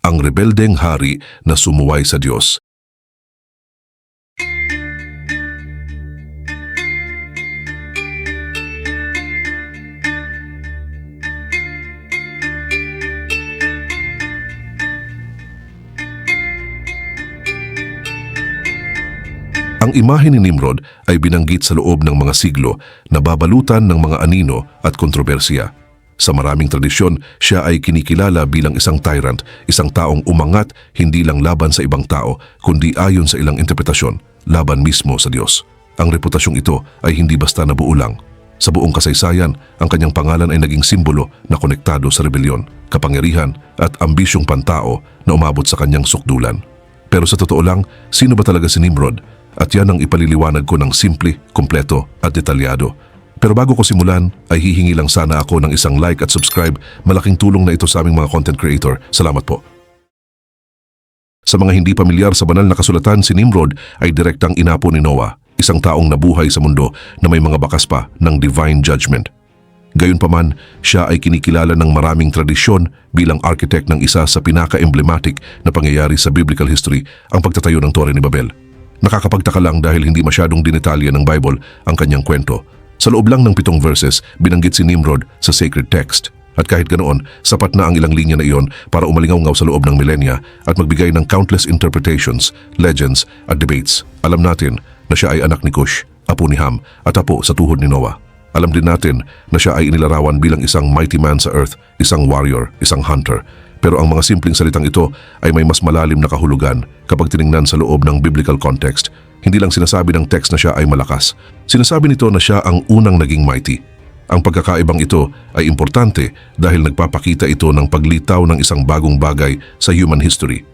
ang rebeldeng hari na sumuway sa Diyos. Ang imahe ni Nimrod ay binanggit sa loob ng mga siglo na babalutan ng mga anino at kontrobersiya. Sa maraming tradisyon, siya ay kinikilala bilang isang tyrant, isang taong umangat hindi lang laban sa ibang tao, kundi ayon sa ilang interpretasyon, laban mismo sa Diyos. Ang reputasyong ito ay hindi basta nabuo lang. Sa buong kasaysayan, ang kanyang pangalan ay naging simbolo na konektado sa rebelyon, kapangyarihan at ambisyong pantao na umabot sa kanyang sukdulan. Pero sa totoo lang, sino ba talaga si Nimrod? At yan ang ipaliliwanag ko ng simple, kumpleto at detalyado. Pero bago ko simulan, ay hihingi lang sana ako ng isang like at subscribe. Malaking tulong na ito sa aming mga content creator. Salamat po. Sa mga hindi pamilyar sa banal na kasulatan, si Nimrod ay direktang inapo ni Noah, isang taong nabuhay sa mundo na may mga bakas pa ng divine judgment. Gayunpaman, siya ay kinikilala ng maraming tradisyon bilang architect ng isa sa pinaka-emblematic na pangyayari sa biblical history, ang pagtatayo ng Torre ni Babel. Nakakapagtaka lang dahil hindi masyadong dinetalya ng Bible ang kanyang kwento. Sa loob lang ng 7 verses, binanggit si Nimrod sa sacred text. At kahit ganoon, sapat na ang ilang linya na iyon para umalingaw-ngaw sa loob ng millennia at magbigay ng countless interpretations, legends at debates. Alam natin na siya ay anak ni Cush, apo ni Ham at apo sa tuhod ni Noah. Alam din natin na siya ay inilarawan bilang isang mighty man sa earth, isang warrior, isang hunter. Pero ang mga simpleng salitang ito ay may mas malalim na kahulugan kapag tiningnan sa loob ng biblical context. Hindi lang sinasabi ng text na siya ay malakas. Sinasabi nito na siya ang unang naging mighty. Ang pagkakaibang ito ay importante dahil nagpapakita ito ng paglitaw ng isang bagong bagay sa human history.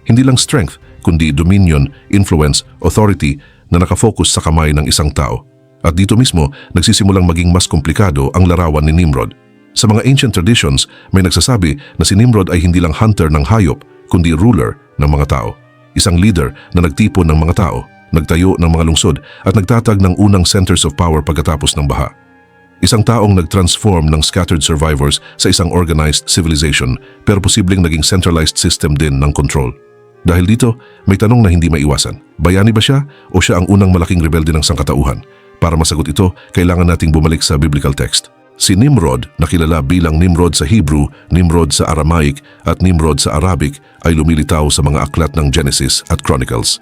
Hindi lang strength, kundi dominion, influence, authority na nakafocus sa kamay ng isang tao. At dito mismo, nagsisimulang maging mas komplikado ang larawan ni Nimrod. Sa mga ancient traditions, may nagsasabi na si Nimrod ay hindi lang hunter ng hayop, kundi ruler ng mga tao. Isang leader na nagtipon ng mga tao, nagtayo ng mga lungsod at nagtatag ng unang centers of power pagkatapos ng baha. Isang taong nag-transform ng scattered survivors sa isang organized civilization pero posibleng naging centralized system din ng control. Dahil dito, may tanong na hindi maiwasan. Bayani ba siya o siya ang unang malaking rebelde ng sangkatauhan? Para masagot ito, kailangan nating bumalik sa biblical text. Si Nimrod, na kilala bilang Nimrod sa Hebrew, Nimrod sa Aramaic at Nimrod sa Arabic, ay lumilitaw sa mga aklat ng Genesis at Chronicles.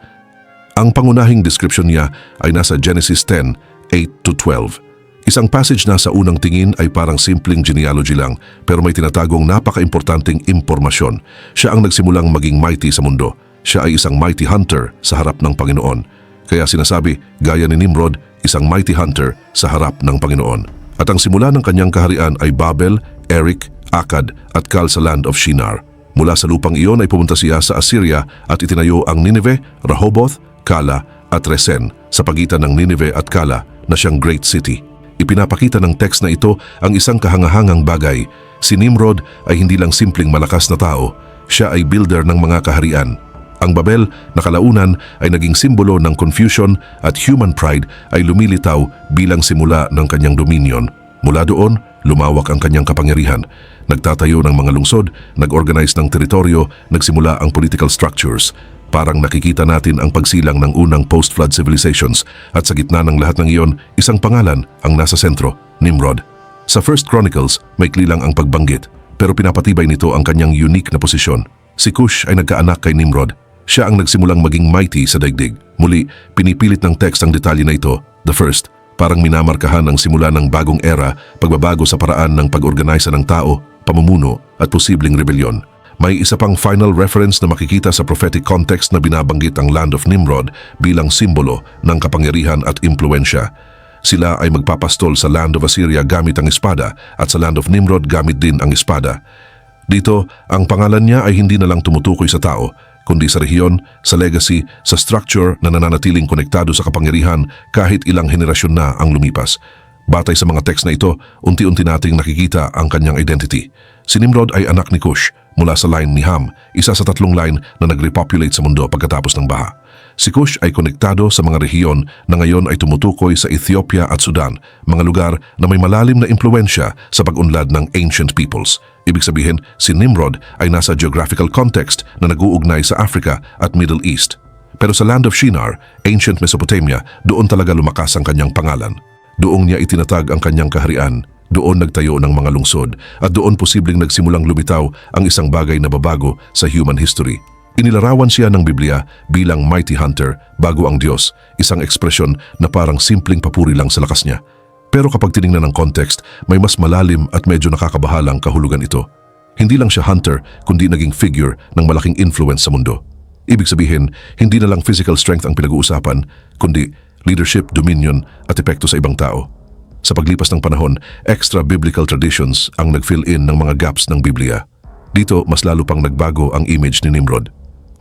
Ang pangunahing description niya ay nasa Genesis 10, 8-12. Isang passage na sa unang tingin ay parang simpleng genealogy lang, pero may tinatagong napaka-importanting impormasyon. Siya ang nagsimulang maging mighty sa mundo. Siya ay isang mighty hunter sa harap ng Panginoon. Kaya sinasabi, gaya ni Nimrod, isang mighty hunter sa harap ng Panginoon. At ang simula ng kanyang kaharian ay Babel, Erech, Akkad at Kal sa land of Shinar. Mula sa lupang iyon ay pumunta siya sa Assyria at itinayo ang Nineveh, Rehoboth, Kala at Resen sa pagitan ng Nineveh at Kala na siyang great city. Ipinapakita ng text na ito ang isang kahangahangang bagay. Si Nimrod ay hindi lang simpleng malakas na tao, siya ay builder ng mga kaharian. Ang Babel na kalaunan ay naging simbolo ng confusion at human pride ay lumilitaw bilang simula ng kanyang dominion. Mula doon, lumawak ang kanyang kapangyarihan. Nagtatayo ng mga lungsod, nag-organize ng teritoryo, nagsimula ang political structures. Parang nakikita natin ang pagsilang ng unang post-flood civilizations at sa gitna ng lahat ng iyon, isang pangalan ang nasa sentro, Nimrod. Sa First Chronicles, may klilang ang pagbanggit, pero pinapatibay nito ang kanyang unique na posisyon. Si Cush ay nagkaanak kay Nimrod. Siya ang nagsimulang maging mighty sa daigdig. Muli, pinipilit ng text ang detalye na ito. The first, parang minamarkahan ang simula ng bagong era, pagbabago sa paraan ng pag-organisa ng tao, pamumuno at posibleng rebelyon. May isa pang final reference na makikita sa prophetic context na binabanggit ang land of Nimrod bilang simbolo ng kapangyarihan at impluensya. Sila ay magpapastol sa land of Assyria gamit ang espada at sa land of Nimrod gamit din ang espada. Dito, ang pangalan niya ay hindi na lang tumutukoy sa tao, kundi sa rehiyon, sa legacy, sa structure na nananatiling konektado sa kapangyarihan kahit ilang henerasyon na ang lumipas. Batay sa mga text na ito, unti-unti nating nakikita ang kanyang identity. Si Nimrod ay anak ni Cush mula sa line ni Ham, isa sa 3 line na nag-repopulate sa mundo pagkatapos ng baha. Si Cush ay konektado sa mga rehiyon na ngayon ay tumutukoy sa Ethiopia at Sudan, mga lugar na may malalim na impluensya sa pag-unlad ng ancient peoples. Ibig sabihin, si Nimrod ay nasa geographical context na nag-uugnay sa Africa at Middle East. Pero sa land of Shinar, ancient Mesopotamia, doon talaga lumakas ang kanyang pangalan. Doon niya itinatag ang kanyang kaharian, doon nagtayo ng mga lungsod, at doon posibleng nagsimulang lumitaw ang isang bagay na babago sa human history. Inilarawan siya ng Biblia bilang mighty hunter, bago ang Diyos, isang ekspresyon na parang simpleng papuri lang sa lakas niya. Pero kapag tiningnan ng context, may mas malalim at medyo nakakabahalang kahulugan ito. Hindi lang siya hunter, kundi naging figure ng malaking influence sa mundo. Ibig sabihin, hindi na lang physical strength ang pinag-uusapan, kundi leadership, dominion at epekto sa ibang tao. Sa paglipas ng panahon, extra biblical traditions ang nag-fill in ng mga gaps ng Biblia. Dito, mas lalo pang nagbago ang image ni Nimrod.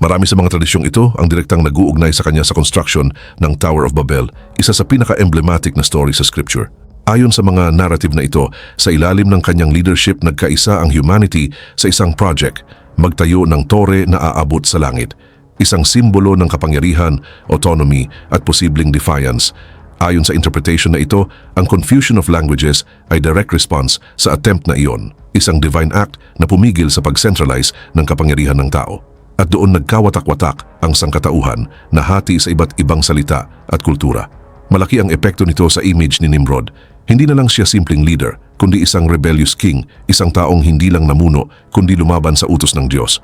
Marami sa mga tradisyong ito ang direktang nag-uugnay sa kanya sa construction ng Tower of Babel, isa sa pinaka-emblematic na story sa Scripture. Ayon sa mga narrative na ito, sa ilalim ng kanyang leadership nagkaisa ang humanity sa isang project, magtayo ng tore na aabot sa langit. Isang simbolo ng kapangyarihan, autonomy at posibleng defiance. Ayon sa interpretation na ito, ang confusion of languages ay direct response sa attempt na iyon, isang divine act na pumigil sa pag-centralize ng kapangyarihan ng tao. At doon nagkawatak-watak ang sangkatauhan na hati sa iba't ibang salita at kultura. Malaki ang epekto nito sa image ni Nimrod. Hindi na lang siya simpleng leader, kundi isang rebellious king, isang taong hindi lang namuno, kundi lumaban sa utos ng Diyos.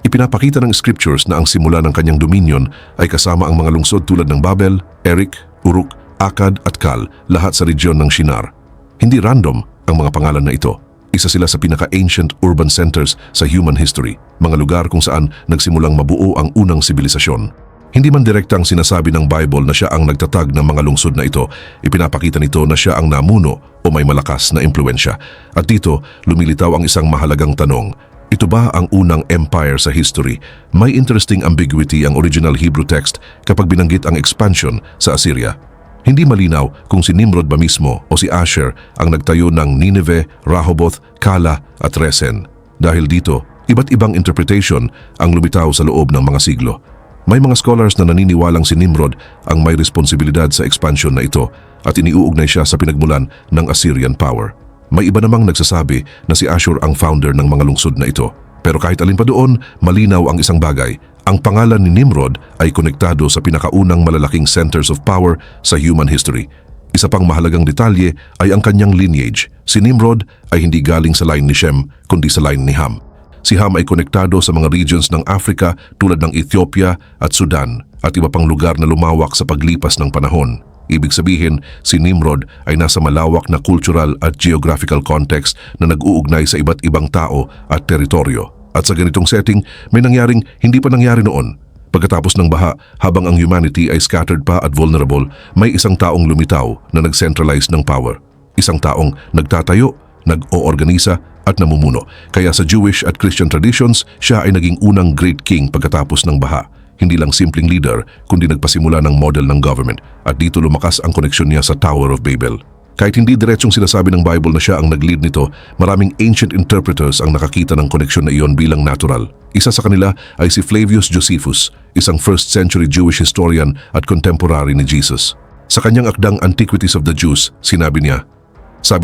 Ipinapakita ng scriptures na ang simula ng kanyang dominion ay kasama ang mga lungsod tulad ng Babel, Erech, Uruk, Akkad at Kal, lahat sa region ng Shinar. Hindi random ang mga pangalan na ito. Isa sila sa pinaka-ancient urban centers sa human history, mga lugar kung saan nagsimulang mabuo ang unang sibilisasyon. Hindi man direktang sinasabi ng Bible na siya ang nagtatag ng mga lungsod na ito, ipinapakita nito na siya ang namuno o may malakas na impluensya. At dito, lumilitaw ang isang mahalagang tanong. Ito ba ang unang empire sa history? May interesting ambiguity ang original Hebrew text kapag binanggit ang expansion sa Assyria. Hindi malinaw kung si Nimrod ba mismo o si Asher ang nagtayo ng Nineveh, Rehoboth, Kala at Resen. Dahil dito, iba't ibang interpretation ang lumitaw sa loob ng mga siglo. May mga scholars na naniniwalang si Nimrod ang may responsibilidad sa expansion na ito at iniuugnay siya sa pinagmulan ng Assyrian power. May iba namang nagsasabi na si Ashur ang founder ng mga lungsod na ito. Pero kahit alin pa doon, malinaw ang isang bagay. Ang pangalan ni Nimrod ay konektado sa pinakaunang malalaking centers of power sa human history. Isa pang mahalagang detalye ay ang kanyang lineage. Si Nimrod ay hindi galing sa line ni Shem, kundi sa line ni Ham. Si Ham ay konektado sa mga regions ng Africa tulad ng Ethiopia at Sudan at iba pang lugar na lumawak sa paglipas ng panahon. Ibig sabihin, si Nimrod ay nasa malawak na cultural at geographical context na nag-uugnay sa iba't ibang tao at teritoryo. At sa ganitong setting, may nangyaring hindi pa nangyari noon. Pagkatapos ng baha, habang ang humanity ay scattered pa at vulnerable, may isang taong lumitaw na nag-centralize ng power. Isang taong nagtatayo, nag-oorganisa at namumuno. Kaya sa Jewish at Christian traditions, siya ay naging unang great king pagkatapos ng baha. Hindi lang simpleng leader, kundi nagpasimula ng model ng government. At dito lumakas ang koneksyon niya sa Tower of Babel. Kahit hindi diretsong sinasabi ng Bible na siya ang nag-lead nito, maraming ancient interpreters ang nakakita ng koneksyon na iyon bilang natural. Isa sa kanila ay si Flavius Josephus, isang 1st century Jewish historian at contemporary ni Jesus. Sa kanyang akdang Antiquities of the Jews, sabi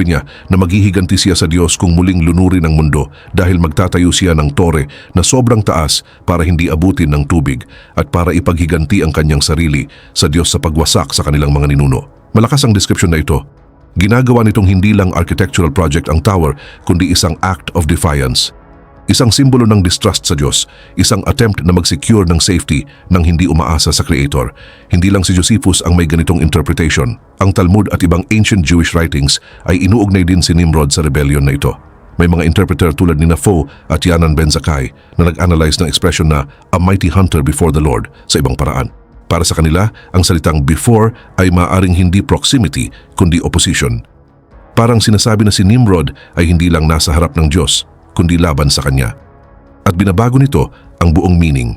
niya na maghihiganti siya sa Diyos kung muling lunurin ang mundo dahil magtatayo siya ng tore na sobrang taas para hindi abutin ng tubig at para ipaghiganti ang kanyang sarili sa Diyos sa pagwasak sa kanilang mga ninuno. Malakas ang description na ito. Ginagawa nitong hindi lang architectural project ang tower, kundi isang act of defiance. Isang simbolo ng distrust sa Diyos, isang attempt na mag-secure ng safety nang hindi umaasa sa Creator. Hindi lang si Josephus ang may ganitong interpretation. Ang Talmud at ibang ancient Jewish writings ay inuugnay din si Nimrod sa rebellion na ito. May mga interpreter tulad ni Nafo at Yanan Ben Zakkai na nag-analyze ng expression na a mighty hunter before the Lord sa ibang paraan. Para sa kanila, ang salitang before ay maaaring hindi proximity kundi opposition. Parang sinasabi na si Nimrod ay hindi lang nasa harap ng Diyos, kundi laban sa kanya. At binabago nito ang buong meaning.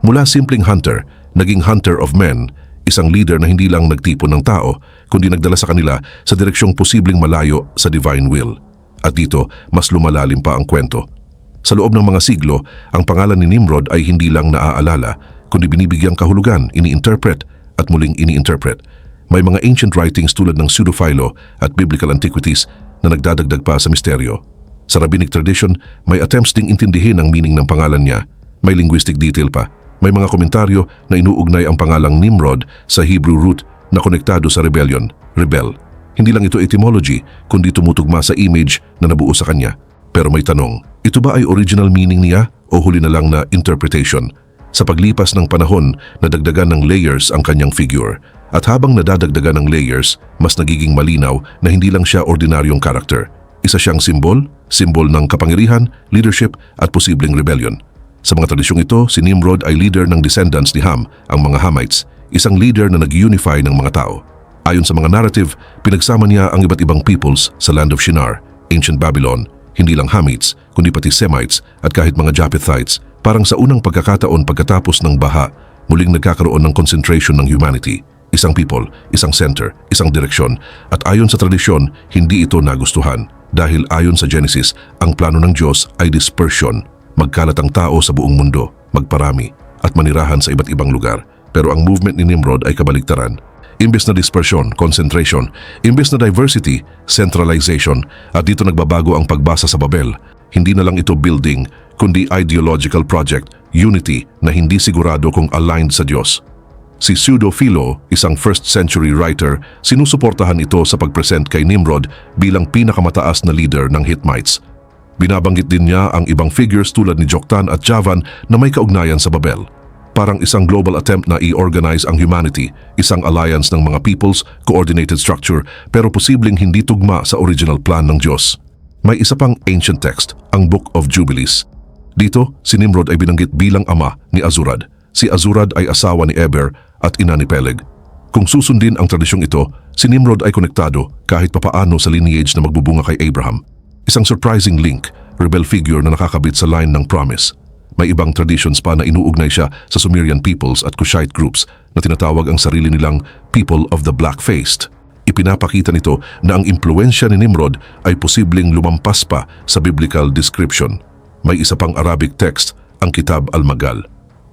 Mula simpleng hunter, naging hunter of men, isang leader na hindi lang nagtipon ng tao, kundi nagdala sa kanila sa direksyong posibleng malayo sa divine will. At dito, mas lumalalim pa ang kwento. Sa loob ng mga siglo, ang pangalan ni Nimrod ay hindi lang naaalala, kundi binibigyang kahulugan, ini-interpret at muling ini-interpret. May mga ancient writings tulad ng Pseudo-Philo at Biblical Antiquities na nagdadagdag pa sa misteryo. Sa rabbinic tradition, may attempts ding intindihin ang meaning ng pangalan niya. May linguistic detail pa. May mga komentaryo na inuugnay ang pangalang Nimrod sa Hebrew root na konektado sa rebellion, rebel. Hindi lang ito etymology, kundi tumutugma sa image na nabuo sa kanya. Pero may tanong, ito ba ay original meaning niya o huli na lang na interpretation? Sa paglipas ng panahon, nadagdagan ng layers ang kanyang figure. At habang nadadagdagan ng layers, mas nagiging malinaw na hindi lang siya ordinaryong karakter. Isa siyang simbol ng kapangyarihan, leadership at posibleng rebellion. Sa mga tradisyong ito, si Nimrod ay leader ng descendants ni Ham, ang mga Hamites, isang leader na nag-unify ng mga tao. Ayon sa mga narrative, pinagsama niya ang iba't ibang peoples sa land of Shinar, ancient Babylon, hindi lang Hamites, kundi pati Semites at kahit mga Japhethites. Parang sa unang pagkakataon pagkatapos ng baha, muling nagkakaroon ng concentration ng humanity. Isang people, isang center, isang direksyon. At ayon sa tradisyon, hindi ito nagustuhan. Dahil ayon sa Genesis, ang plano ng Diyos ay dispersion. Magkalat ang tao sa buong mundo, magparami, at manirahan sa iba't ibang lugar. Pero ang movement ni Nimrod ay kabaligtaran. Imbes na dispersion, concentration. Imbes na diversity, centralization. At dito nagbabago ang pagbasa sa Babel. Hindi na lang ito building, kundi ideological project, unity na hindi sigurado kung aligned sa Diyos. Si Pseudo-Philo, isang 1st century writer, sinusuportahan ito sa pagpresent kay Nimrod bilang pinakamataas na leader ng Hittites. Binabanggit din niya ang ibang figures tulad ni Joktan at Javan na may kaugnayan sa Babel. Parang isang global attempt na i-organize ang humanity, isang alliance ng mga peoples, coordinated structure, pero posibleng hindi tugma sa original plan ng Diyos. May isa pang ancient text, ang Book of Jubilees. Dito, si Nimrod ay binanggit bilang ama ni Azurad. Si Azurad ay asawa ni Eber at ina ni Peleg. Kung susundin ang tradisyong ito, si Nimrod ay konektado kahit papaano sa lineage na magbubunga kay Abraham. Isang surprising link, rebel figure na nakakabit sa line ng promise. May ibang traditions pa na inuugnay siya sa Sumerian peoples at Kushite groups na tinatawag ang sarili nilang people of the black-faced. Ipinapakita nito na ang impluensya ni Nimrod ay posibleng lumampas pa sa biblical description. May isa pang Arabic text, ang Kitab al-Magal.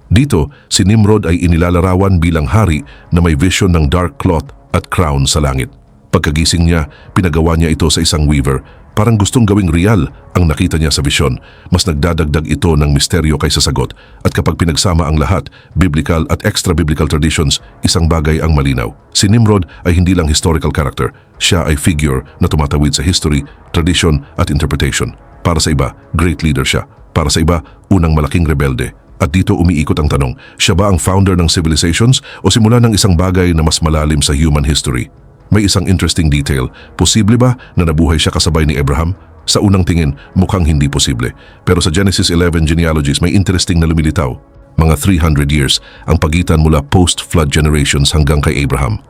Dito, si Nimrod ay inilalarawan bilang hari na may vision ng dark cloth at crown sa langit. Pagkagising niya, pinagawa niya ito sa isang weaver. Parang gustong gawing real ang nakita niya sa vision. Mas nagdadagdag ito ng misteryo kaysa sagot. At kapag pinagsama ang lahat, biblical at extra-biblical traditions, isang bagay ang malinaw. Si Nimrod ay hindi lang historical character. Siya ay figure na tumatawid sa history, tradition at interpretation. Para sa iba, great leader siya. Para sa iba, unang malaking rebelde. At dito umiikot ang tanong, siya ba ang founder ng civilizations o simula ng isang bagay na mas malalim sa human history? May isang interesting detail, posible ba na nabuhay siya kasabay ni Abraham? Sa unang tingin, mukhang hindi posible. Pero sa Genesis 11 genealogies may interesting na lumilitaw. Mga 300 years ang pagitan mula post-flood generations hanggang kay Abraham.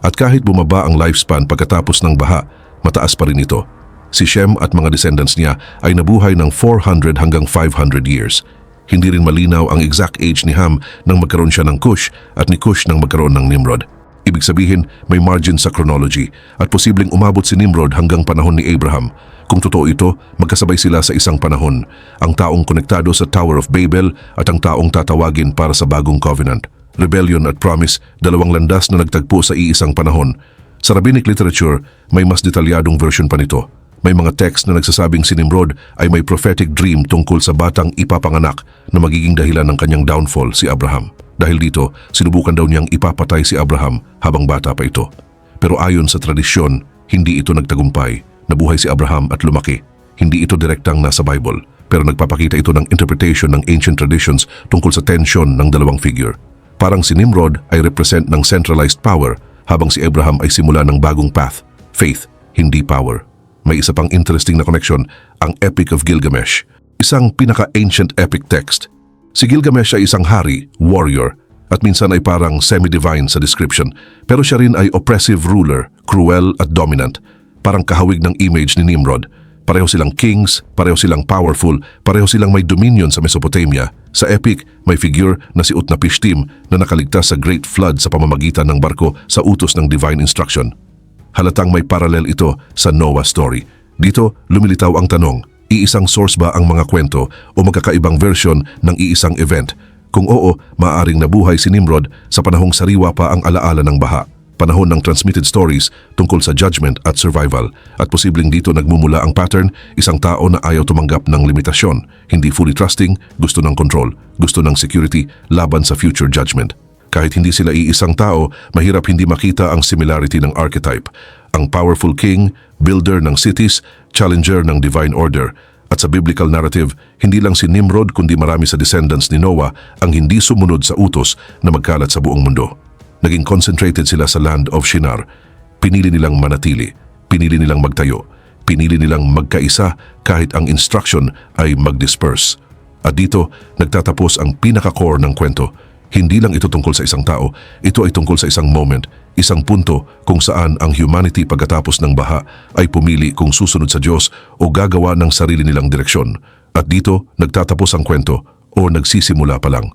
At kahit bumaba ang lifespan pagkatapos ng baha, mataas pa rin ito. Si Shem at mga descendants niya ay nabuhay ng 400 hanggang 500 years. Hindi rin malinaw ang exact age ni Ham nang magkaroon siya ng Cush at ni Cush nang magkaroon ng Nimrod. Ibig sabihin, may margin sa chronology at posibleng umabot si Nimrod hanggang panahon ni Abraham. Kung totoo ito, magkasabay sila sa isang panahon. Ang taong konektado sa Tower of Babel at ang taong tatawagin para sa bagong covenant. Rebellion at promise, dalawang landas na nagtagpo sa iisang panahon. Sa rabbinic literature, may mas detalyadong version pa nito. May mga text na nagsasabing si Nimrod ay may prophetic dream tungkol sa batang ipapanganak na magiging dahilan ng kanyang downfall, si Abraham. Dahil dito, sinubukan daw niyang ipapatay si Abraham habang bata pa ito. Pero ayon sa tradisyon, hindi ito nagtagumpay. Nabuhay si Abraham at lumaki. Hindi ito direktang nasa Bible, pero nagpapakita ito ng interpretation ng ancient traditions tungkol sa tension ng dalawang figure. Parang si Nimrod ay represent ng centralized power, habang si Abraham ay simula ng bagong path, faith, hindi power. May isa pang interesting na connection, ang Epic of Gilgamesh, isang pinaka-ancient epic text. Si Gilgamesh ay isang hari, warrior, at minsan ay parang semi-divine sa description, pero siya rin ay oppressive ruler, cruel at dominant, parang kahawig ng image ni Nimrod. Pareho silang kings, pareho silang powerful, pareho silang may dominion sa Mesopotamia. Sa epic, may figure na si Utnapishtim na nakaligtas sa Great Flood sa pamamagitan ng barko sa utos ng divine instruction. Halatang may parallel ito sa Noah story. Dito, lumilitaw ang tanong, iisang source ba ang mga kwento o magkakaibang version ng iisang event? Kung oo, maaaring nabuhay si Nimrod sa panahong sariwa pa ang alaala ng baha. panahon ng transmitted stories tungkol sa judgment at survival, at posibleng dito nagmumula ang pattern, isang tao na ayaw tumanggap ng limitasyon, hindi fully trusting, gusto ng control, gusto ng security laban sa future judgment. Kahit hindi sila iisang tao, mahirap hindi makita ang similarity ng archetype. Ang powerful king, builder ng cities, challenger ng divine order. At sa biblical narrative, hindi lang si Nimrod kundi marami sa descendants ni Noah ang hindi sumunod sa utos na magkalat sa buong mundo. Naging concentrated sila sa land of Shinar. Pinili nilang manatili, pinili nilang magtayo, pinili nilang magkaisa kahit ang instruction ay mag-disperse. At dito, nagtatapos ang pinaka-core ng kwento. Hindi lang ito tungkol sa isang tao, ito ay tungkol sa isang moment, isang punto kung saan ang humanity pagkatapos ng baha ay pumili kung susunod sa Diyos o gagawa ng sarili nilang direksyon. At dito, nagtatapos ang kwento o nagsisimula pa lang.